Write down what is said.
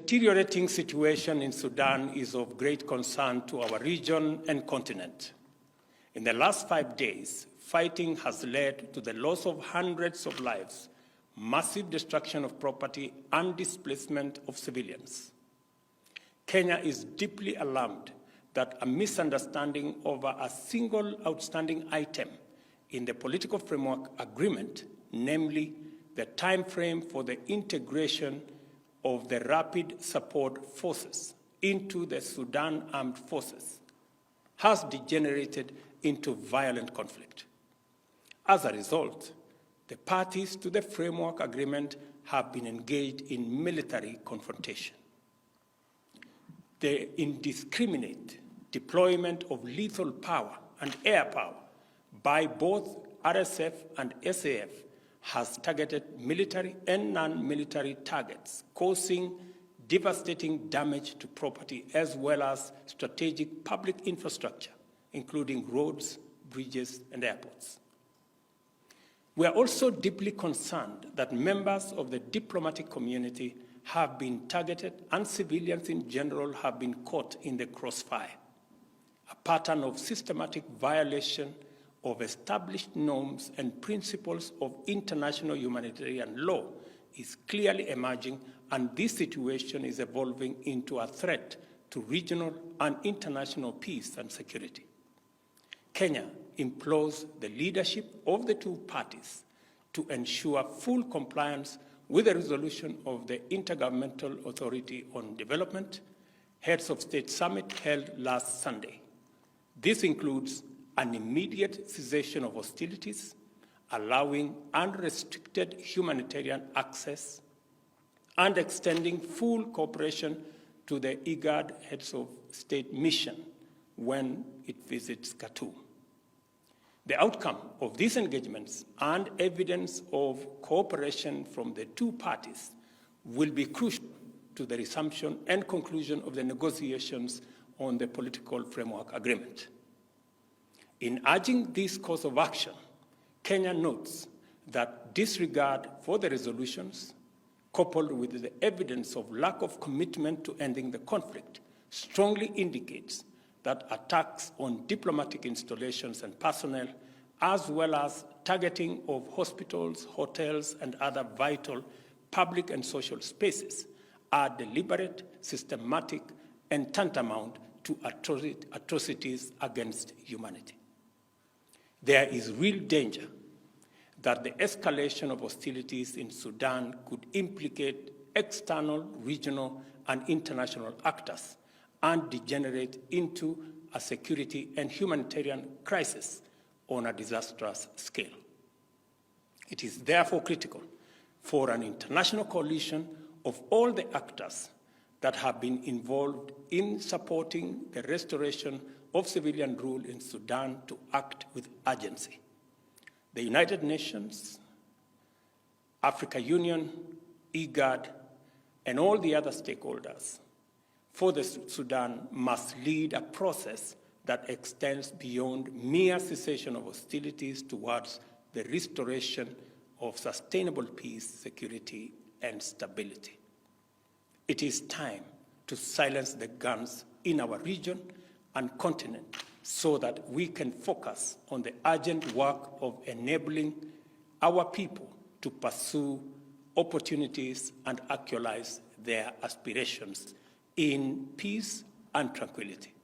deteriorating situation in Sudan is of great concern to our region and continent. In the last 5 days, fighting has led to the loss of hundreds of lives, massive destruction of property, and displacement of civilians. Kenya is deeply alarmed that a misunderstanding over a single outstanding item in the political framework agreement, namely the time frame for the integration of the rapid support forces into the Sudan armed forces, has degenerated into violent conflict. As a result, the parties to the framework agreement have been engaged in military confrontation. The indiscriminate deployment of lethal power and air power by both RSF and SAF has targeted military and non-military targets, causing devastating damage to property as well as strategic public infrastructure, including roads, bridges, and airports. We are also deeply concerned that members of the diplomatic community have been targeted and civilians in general have been caught in the crossfire. A pattern of systematic violation of established norms and principles of international humanitarian law is clearly emerging, and this situation is evolving into a threat to regional and international peace and security. Kenya implores the leadership of the two parties to ensure full compliance with the resolution of the Intergovernmental Authority on Development Heads of State Summit held last Sunday. This includes an immediate cessation of hostilities, allowing unrestricted humanitarian access, and extending full cooperation to the IGAD Heads of State mission when it visits Khartoum. The outcome of these engagements and evidence of cooperation from the two parties will be crucial to the resumption and conclusion of the negotiations on the political framework agreement. In urging this course of action, Kenya notes that disregard for the resolutions, coupled with the evidence of lack of commitment to ending the conflict, strongly indicates that attacks on diplomatic installations and personnel, as well as targeting of hospitals, hotels, and other vital public and social spaces are deliberate, systematic, and tantamount to atrocities against humanity. There is real danger that the escalation of hostilities in Sudan could implicate external, regional, and international actors and degenerate into a security and humanitarian crisis on a disastrous scale. It is therefore critical for an international coalition of all the actors that have been involved in supporting the restoration of civilian rule in Sudan to act with urgency. The United Nations, Africa Union, IGAD, and all the other stakeholders for the Sudan must lead a process that extends beyond mere cessation of hostilities towards the restoration of sustainable peace, security, and stability. It is time to silence the guns in our region and continent so that we can focus on the urgent work of enabling our people to pursue opportunities and actualize their aspirations in peace and tranquility.